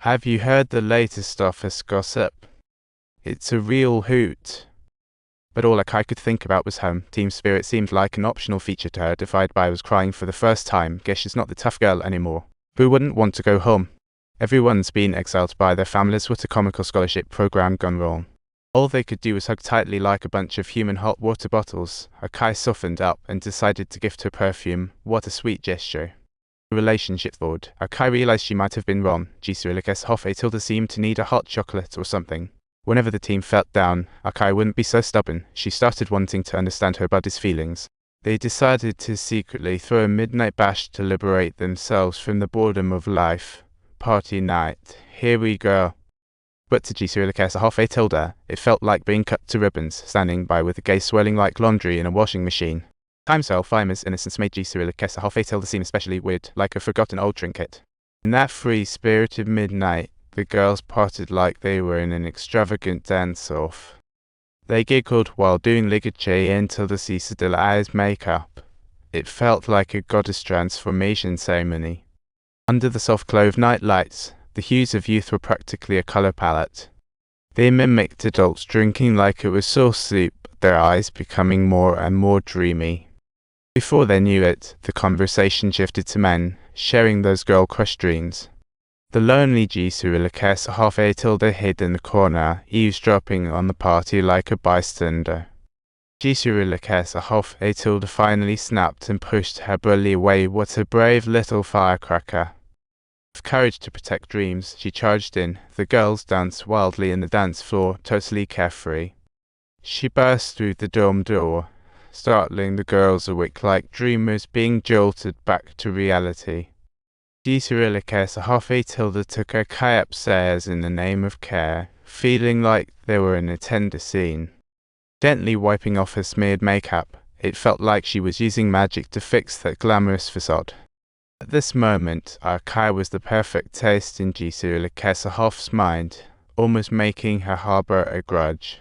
Have you heard the latest office gossip? It's a real hoot. But all Akai could think about was home. Team spirit seemed like an optional feature to her. Defied by was crying for the first time. Guess she's not the tough girl anymore. Who wouldn't want to go home? Everyone's been exiled by their families with a comical scholarship program gone wrong. All they could do was hug tightly like a bunch of human hot water bottles. Akai softened up and decided to gift her perfume. What a sweet gesture. The relationship thawed. Akai realized she might have been wrong. Jisurilakes Hofe Tilda seemed to need a hot chocolate or something. Whenever the team felt down, Akai wouldn't be so stubborn. She started wanting to understand her buddy's feelings. They decided to secretly throw a midnight bash to liberate themselves from the boredom of life. Party night. Here we go. But to Jisurilakes Hofe Tilda, it felt like being cut to ribbons, standing by with the gaze swirling like laundry in a washing machine. Time's Fima's innocence made Jisurilakes Hofe Tilda seem especially weird, like a forgotten old trinket. In that free-spirited midnight, the girls parted like they were in an extravagant dance-off. They giggled while doing ligache until the Cisadilla eyes makeup. It felt like a goddess transformation ceremony. Under the soft glow of night lights, the hues of youth were practically a color palette. They mimicked adults drinking like it was sauce soup, their eyes becoming more and more dreamy. Before they knew it, the conversation shifted to men, sharing those girl-crush dreams. The lonely Jisurilakes Hofe Tilda hid in the corner, eavesdropping on the party like a bystander. Jisurilakes Hofe Tilda finally snapped and pushed her bully away. What a brave little firecracker. With courage to protect dreams, she charged in. The girls danced wildly in the dance floor, totally carefree. She burst through the dorm door, startling the girls awake like dreamers being jolted back to reality. Jisurilakes Hofe Tilda took Akai upstairs in the name of care, feeling like they were in a tender scene. Gently wiping off her smeared makeup, it felt like she was using magic to fix that glamorous facade. At this moment, Akai was the perfect taste in Jisurilakes Hofe's mind, almost making her harbor a grudge.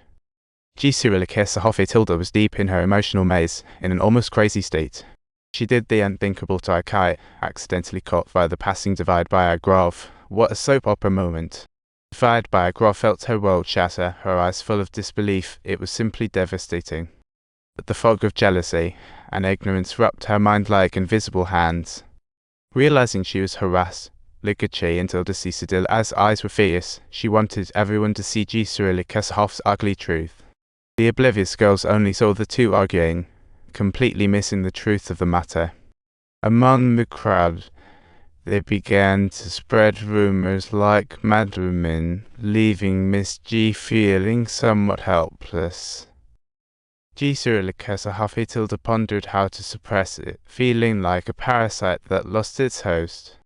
Jisurilakes Hofe Tilda was deep in her emotional maze, in an almost crazy state. She did the unthinkable to Akai, accidentally caught by the passing Divide by Agrov. What a soap opera moment. Divide by Agrov felt her world shatter, her eyes full of disbelief. It was simply devastating. But the fog of jealousy and ignorance wrapped her mind like invisible hands. Realizing she was harassed, ligache until the Cicadilla's eyes were fierce, she wanted everyone to see Jisurilakes Hofe's ugly truth. The oblivious girls only saw the two arguing, completely missing the truth of the matter. Among the crowd, they began to spread rumors like madwomen, leaving Miss G feeling somewhat helpless. Jisurilakes Hofe Tilda pondered how to suppress it, feeling like a parasite that lost its host.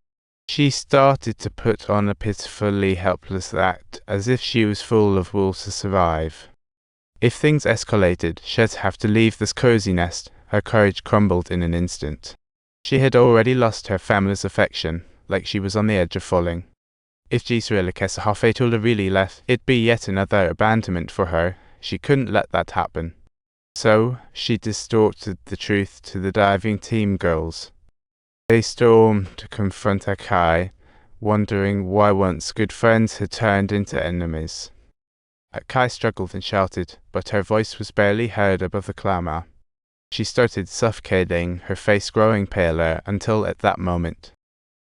She started to put on a pitifully helpless act, as if she was full of will to survive. If things escalated, she'd have to leave this cozy nest. Her courage crumbled in an instant. She had already lost her family's affection, like she was on the edge of falling. If Jisurilakes Hofe Tilda really left, it'd be yet another abandonment for her. She couldn't let that happen. So, she distorted the truth to the diving team girls. They stormed to confront Akai, wondering why once good friends had turned into enemies. Akai struggled and shouted, but her voice was barely heard above the clamor. She started suffocating, her face growing paler, until at that moment,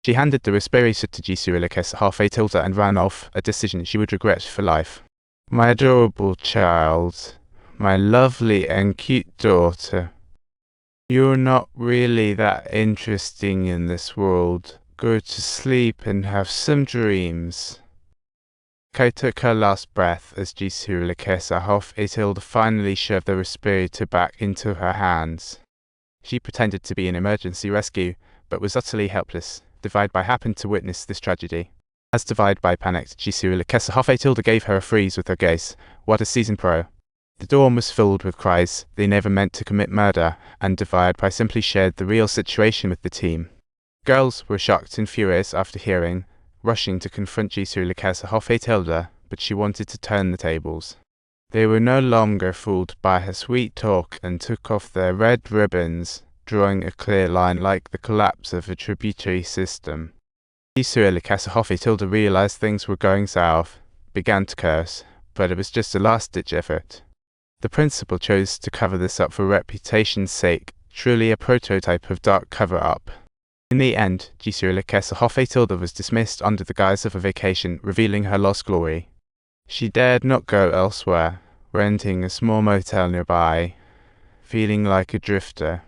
she handed the respirator to Jisurilakes Hofe Tilda and ran off, a decision she would regret for life. My adorable child, my lovely and cute daughter, you're not really that interesting in this world. Go to sleep and have some dreams. Akai took her last breath as Jisurilakes Hofe Tilda finally shoved the respirator back into her hands. She pretended to be an emergency rescue, but was utterly helpless. Divide by happened to witness this tragedy. As Divide by panicked, Jisurilakes Hofe Tilda gave her a freeze with her gaze. What a seasoned pro. The dorm was filled with cries. They never meant to commit murder, and Divide by simply shared the real situation with the team. Girls were shocked and furious after hearing, rushing to confront Jisurilakes Hofe Tilda, but she wanted to turn the tables. They were no longer fooled by her sweet talk and took off their red ribbons, drawing a clear line like the collapse of a tributary system. Tilda realized things were going south, began to curse, but it was just a last-ditch effort. The principal chose to cover this up for reputation's sake, truly a prototype of dark cover-up. In the end, Tilda was dismissed under the guise of a vacation, revealing her lost glory. She dared not go elsewhere, renting a small motel nearby, feeling like a drifter.